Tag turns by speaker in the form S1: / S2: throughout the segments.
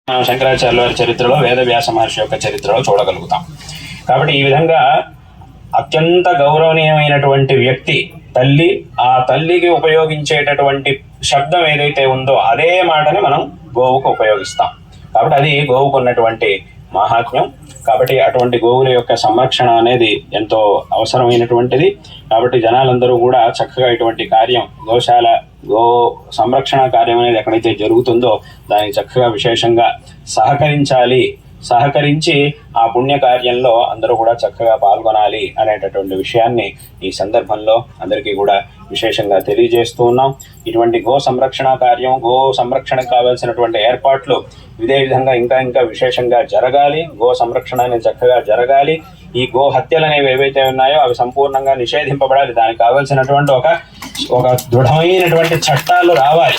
S1: శంకరాచార్యుల వారి చరిత్రలో, వేదవ్యాస మహర్షి యొక్క చరిత్రలో చూడగలుగుతాం. కాబట్టి ఈ విధంగా అత్యంత గౌరవనీయమైనటువంటి వ్యక్తి తల్లి, ఆ తల్లికి ఉపయోగించేటటువంటి శబ్దం ఏదైతే ఉందో అదే మాటని మనం గోవుకు ఉపయోగిస్తాం. కాబట్టి అది గోవుకు ఉన్నటువంటి మహాత్మ్యం. కాబట్టి అటువంటి గోవుల యొక్క సంరక్షణ అనేది ఎంతో అవసరమైనటువంటిది. కాబట్టి జనాలందరూ కూడా చక్కగా ఇటువంటి కార్యం, గోశాల గో సంరక్షణ కార్యం అనేది ఎక్కడైతే జరుగుతుందో దానికి చక్కగా విశేషంగా సహకరించి ఆ పుణ్య కార్యంలో అందరూ కూడా చక్కగా పాల్గొనాలి అనేటటువంటి విషయాన్ని ఈ సందర్భంలో అందరికీ కూడా విశేషంగా తెలియజేస్తూ ఉన్నాం. ఇటువంటి గో సంరక్షణ కార్యం, గో సంరక్షణకు కావాల్సినటువంటి ఏర్పాట్లు ఇదే విధంగా ఇంకా విశేషంగా జరగాలి. గో సంరక్షణ అనేది చక్కగా జరగాలి. ఈ గో హత్యలు అనేవి ఏవైతే ఉన్నాయో అవి సంపూర్ణంగా నిషేధింపబడాలి. దానికి కావాల్సినటువంటి ఒక దృఢమైనటువంటి చట్టాలు రావాలి.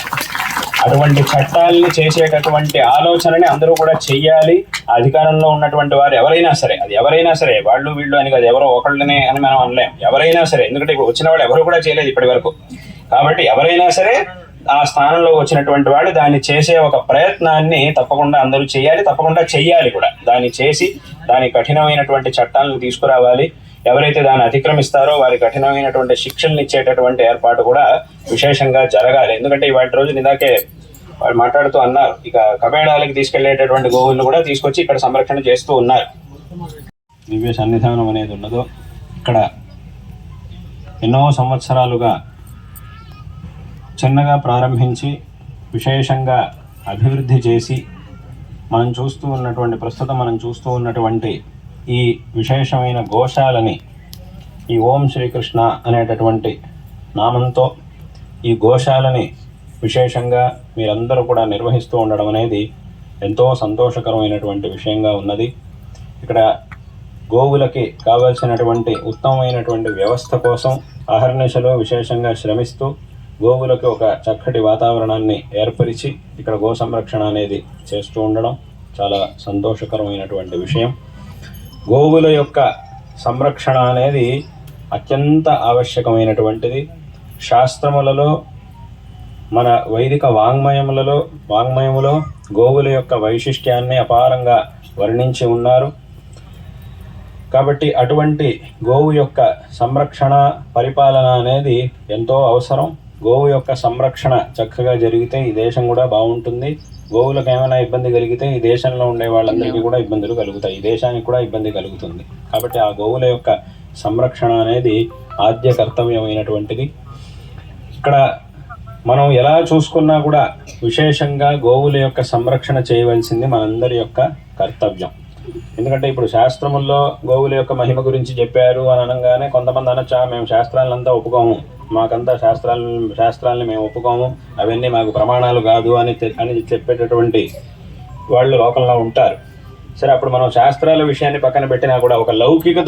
S1: అటువంటి చట్టాలని చేసేటటువంటి ఆలోచనని అందరూ కూడా చెయ్యాలి. అధికారంలో ఉన్నటువంటి వారు ఎవరైనా సరే, అది ఎవరైనా సరే, వాళ్ళు వీళ్ళు అని కాదు, ఎవరో ఒకళ్ళనే అని మనం అనలేం. ఎవరైనా సరే, ఎందుకంటే ఇప్పుడు వచ్చిన వాళ్ళు ఎవరు కూడా చేయలేదు ఇప్పటి వరకు. కాబట్టి ఎవరైనా సరే ఆ స్థానంలో వచ్చినటువంటి వాళ్ళు దాన్ని చేసే ఒక ప్రయత్నాన్ని తప్పకుండా అందరూ చేయాలి, తప్పకుండా చెయ్యాలి కూడా. దాన్ని చేసి దాని కఠినమైనటువంటి చట్టాలను తీసుకురావాలి. ఎవరైతే దాన్ని అతిక్రమిస్తారో వారి కఠినమైనటువంటి శిక్షలను ఇచ్చేటటువంటి ఏర్పాటు కూడా విశేషంగా జరగాలి. ఎందుకంటే ఇవాళ రోజు ఇందాకే వాళ్ళు మాట్లాడుతూ అన్నారు, ఇక కబేడాలకి తీసుకెళ్లేటటువంటి గోవులను కూడా తీసుకొచ్చి ఇక్కడ సంరక్షణ చేస్తూ ఉన్నారు. దివ్య సన్నిధానం అనేది ఉన్నదో ఇక్కడ ఎన్నో సంవత్సరాలుగా చిన్నగా ప్రారంభించి విశేషంగా అభివృద్ధి చేసి ప్రస్తుతం మనం చూస్తూ ఉన్నటువంటి ఈ విశేషమైన గోశాలని ఈ ఓం శ్రీకృష్ణ అనేటటువంటి నామంతో ఈ గోశాలని విశేషంగా మీరందరూ కూడా నిర్వహిస్తూ ఉండడం అనేది ఎంతో సంతోషకరమైనటువంటి విషయంగా ఉన్నది. ఇక్కడ గోవులకి కావాల్సినటువంటి ఉత్తమమైనటువంటి వ్యవస్థ కోసం అహర్నిశలో విశేషంగా శ్రమిస్తూ గోవులకు ఒక చక్కటి వాతావరణాన్ని ఏర్పరిచి ఇక్కడ గో సంరక్షణ అనేది చేస్తూ ఉండడం చాలా సంతోషకరమైనటువంటి విషయం. గోవుల యొక్క సంరక్షణ అనేది అత్యంత ఆవశ్యకమైనటువంటిది. శాస్త్రములలో, మన వైదిక వాంగ్మయములో గోవుల యొక్క వైశిష్ట్యాన్ని అపారంగా వర్ణించి ఉన్నారు. కాబట్టి అటువంటి గోవు యొక్క సంరక్షణ, పరిపాలన అనేది ఎంతో అవసరం. గోవు యొక్క సంరక్షణ చక్కగా జరిగితే ఈ దేశం కూడా బాగుంటుంది. గోవులకు ఏమైనా ఇబ్బంది కలిగితే ఈ దేశంలో ఉండే వాళ్ళందరికీ కూడా ఇబ్బందులు కలుగుతాయి, ఈ దేశానికి కూడా ఇబ్బంది కలుగుతుంది. కాబట్టి ఆ గోవుల యొక్క సంరక్షణ అనేది ఆద్య కర్తవ్యమైనటువంటిది. ఇక్కడ మనం ఎలా చూసుకున్నా కూడా విశేషంగా గోవుల యొక్క సంరక్షణ చేయవలసింది మనందరి యొక్క కర్తవ్యం. ఎందుకంటే ఇప్పుడు శాస్త్రముల్లో గోవుల యొక్క మహిమ గురించి చెప్పారు అని అనగానే కొంతమంది అనొచ్చా, మేము శాస్త్రాలంతా ఒప్పుకోము, మాకంతా శాస్త్రాలని మేము ఒప్పుకోము, అవన్నీ మాకు ప్రమాణాలు కాదు అని చెప్పేటటువంటి వాళ్ళు లోకంలో ఉంటారు. సరే, అప్పుడు మనం శాస్త్రాల విషయాన్ని పక్కన పెట్టినా కూడా ఒక లౌకిక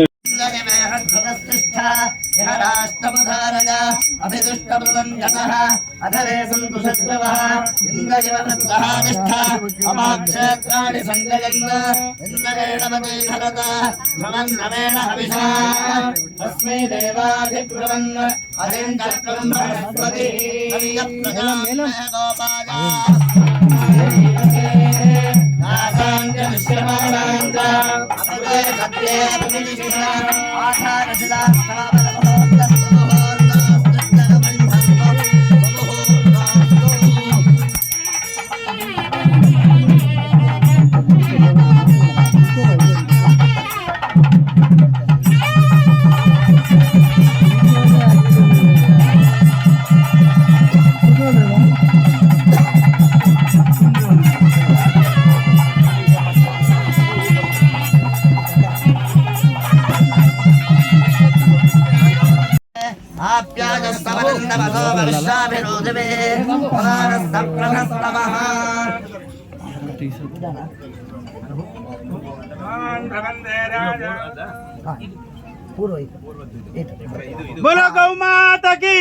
S2: बोलो गौ माता की।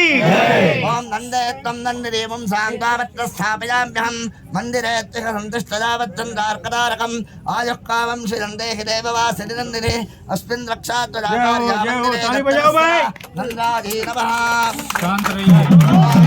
S3: ओम नंदे तम नंदे देवं सांगावत्र स्थापयाम्यहं मंदिरे संतुष्टदावच्चंदार्कदारकं आयुक्कावं श्रीनंदे देववासिनि नंदिने अस्मिन् रक्षात्वजाकार्या मंदिरे नंदाजी नमः।